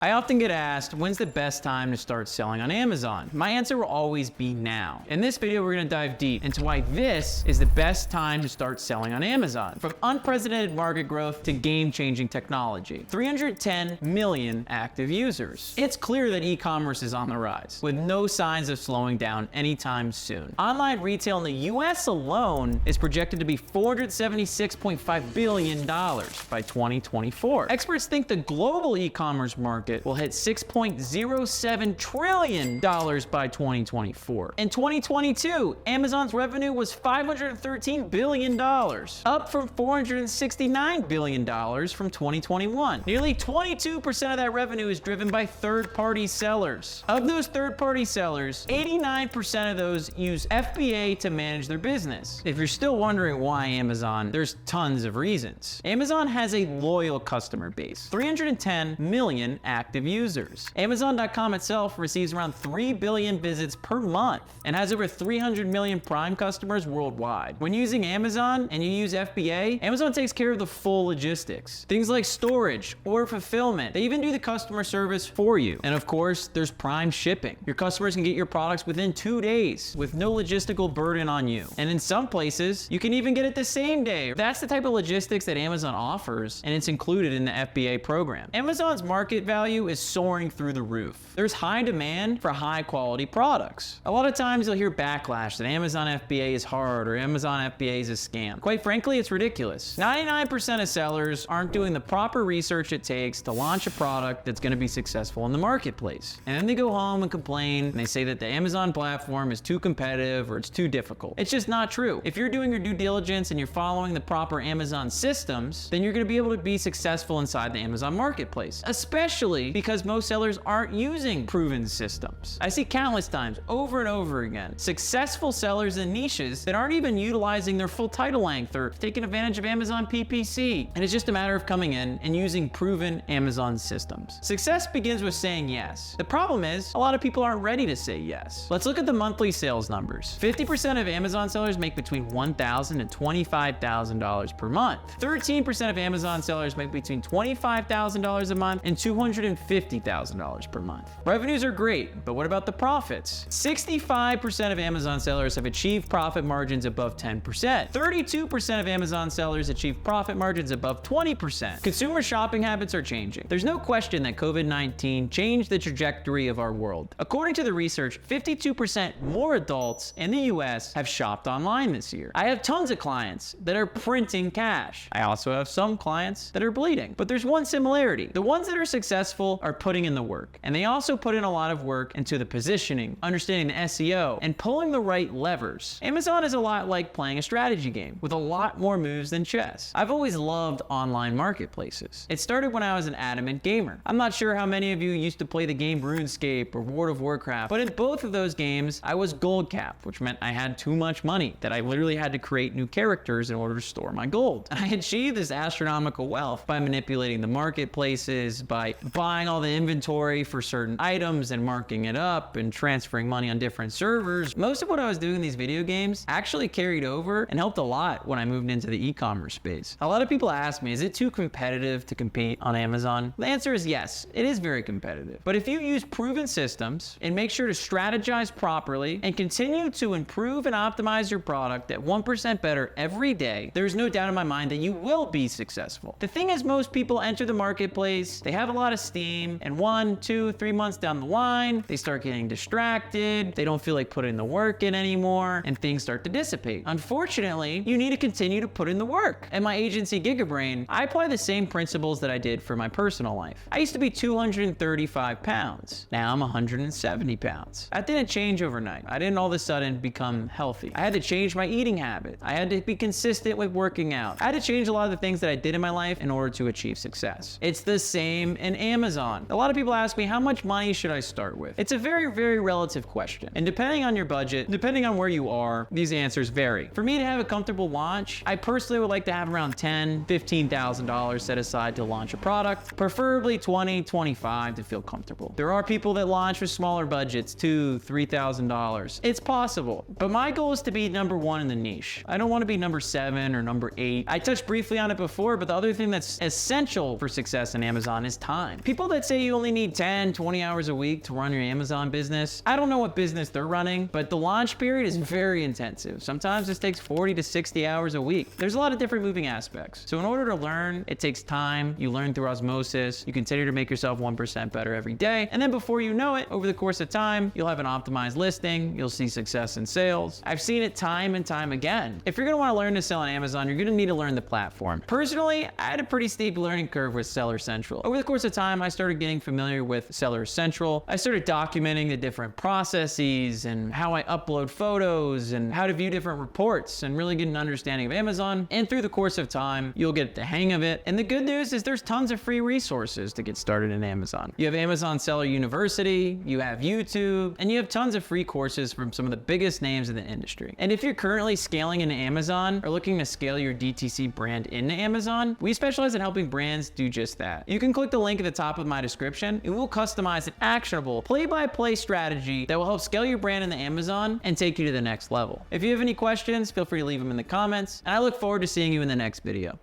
I often get asked, when's the best time to start selling on Amazon? My answer will always be now. In this video, we're gonna dive deep into why this is the best time to start selling on Amazon. From unprecedented market growth to game-changing technology. 310 million active users. It's clear that e-commerce is on the rise, with no signs of slowing down anytime soon. Online retail in the US alone is projected to be $476.5 billion by 2024. Experts think the global e-commerce market will hit $6.07 trillion by 2024. In 2022, Amazon's revenue was $513 billion, up from $469 billion from 2021. Nearly 22% of that revenue is driven by third-party sellers. Of those third-party sellers, 89% of those use FBA to manage their business. If you're still wondering why Amazon, there's tons of reasons. Amazon has a loyal customer base, 310 million active users. Amazon.com itself receives around 3 billion visits per month and has over 300 million Prime customers worldwide. When using Amazon and you use FBA, Amazon takes care of the full logistics. Things like storage or fulfillment. They even do the customer service for you. And of course, there's Prime shipping. Your customers can get your products within 2 days with no logistical burden on you. And in some places, you can even get it the same day. That's the type of logistics that Amazon offers, and it's included in the FBA program. Amazon's market value is soaring through the roof. There's high demand for high quality products. A lot of times you'll hear backlash that Amazon FBA is hard or Amazon FBA is a scam. Quite frankly, it's ridiculous. 99% of sellers aren't doing the proper research it takes to launch a product that's going to be successful in the marketplace. And then they go home and complain and they say that the Amazon platform is too competitive or it's too difficult. It's just not true. If you're doing your due diligence and you're following the proper Amazon systems, then you're going to be able to be successful inside the Amazon marketplace, especially because most sellers aren't using proven systems. I see countless times over and over again successful sellers in niches that aren't even utilizing their full title length or taking advantage of Amazon PPC. And it's just a matter of coming in and using proven Amazon systems. Success begins with saying yes. The problem is a lot of people aren't ready to say yes. Let's look at the monthly sales numbers. 50% of Amazon sellers make between $1,000 and $25,000 per month. 13% of Amazon sellers make between $25,000 a month and $250,000 per month. Revenues are great, but what about the profits? 65% of Amazon sellers have achieved profit margins above 10%. 32% of Amazon sellers achieve profit margins above 20%. Consumer shopping habits are changing. There's no question that COVID-19 changed the trajectory of our world. According to the research, 52% more adults in the US have shopped online this year. I have tons of clients that are printing cash. I also have some clients that are bleeding, but there's one similarity. The ones that are successful are putting in the work, and they also put in a lot of work into the positioning, understanding the SEO, and pulling the right levers. Amazon is a lot like playing a strategy game with a lot more moves than chess. I've always loved online marketplaces. It started when I was an adamant gamer. I'm not sure how many of you used to play the game RuneScape or World of Warcraft, but in both of those games, I was gold capped, which meant I had too much money that I literally had to create new characters in order to store my gold. And I achieved this astronomical wealth by manipulating the marketplaces, by buying all the inventory for certain items and marking it up and transferring money on different servers. Most of what I was doing in these video games actually carried over and helped a lot when I moved into the e-commerce space. A lot of people ask me, is it too competitive to compete on Amazon? The answer is yes, it is very competitive. But if you use proven systems and make sure to strategize properly and continue to improve and optimize your product at 1% better every day, there's no doubt in my mind that you will be successful. The thing is, most people enter the marketplace, they have a lot of steam, and 1, 2, 3 months down the line, they start getting distracted, they don't feel like putting the work in anymore, and things start to dissipate. Unfortunately, you need to continue to put in the work. At my agency, GigaBrain, I apply the same principles that I did for my personal life. I used to be 235 pounds. Now I'm 170 pounds. That didn't change overnight. I didn't all of a sudden become healthy. I had to change my eating habit. I had to be consistent with working out. I had to change a lot of the things that I did in my life in order to achieve success. It's the same in Amazon. A lot of people ask me, how much money should I start with? It's a very, very relative question. And depending on your budget, depending on where you are, these answers vary. For me to have a comfortable launch, I personally would like to have around $10,000, $15,000 set aside to launch a product, preferably $20,000, $25,000 to feel comfortable. There are people that launch with smaller budgets, $2,000, $3,000. It's possible, but my goal is to be number one in the niche. I don't want to be number 7 or number 8. I touched briefly on it before, but the other thing that's essential for success in Amazon is time. People that say you only need 10, 20 hours a week to run your Amazon business, I don't know what business they're running, but the launch period is very intensive. Sometimes this takes 40 to 60 hours a week. There's a lot of different moving aspects. So in order to learn, it takes time. You learn through osmosis. You continue to make yourself 1% better every day. And then before you know it, over the course of time, you'll have an optimized listing. You'll see success in sales. I've seen it time and time again. If you're gonna wanna learn to sell on Amazon, you're gonna need to learn the platform. Personally, I had a pretty steep learning curve with Seller Central. Over the course of time, I started getting familiar with Seller Central. I started documenting the different processes and how I upload photos and how to view different reports and really get an understanding of Amazon. And through the course of time, you'll get the hang of it. And the good news is there's tons of free resources to get started in Amazon. You have Amazon Seller University, you have YouTube, and you have tons of free courses from some of the biggest names in the industry. And if you're currently scaling into Amazon or looking to scale your DTC brand into Amazon, we specialize in helping brands do just that. You can click the link at the top of my description and we'll customize an actionable play-by-play strategy that will help scale your brand into Amazon and take you to the next level. If you have any questions, feel free to leave them in the comments, and I look forward to seeing you in the next video.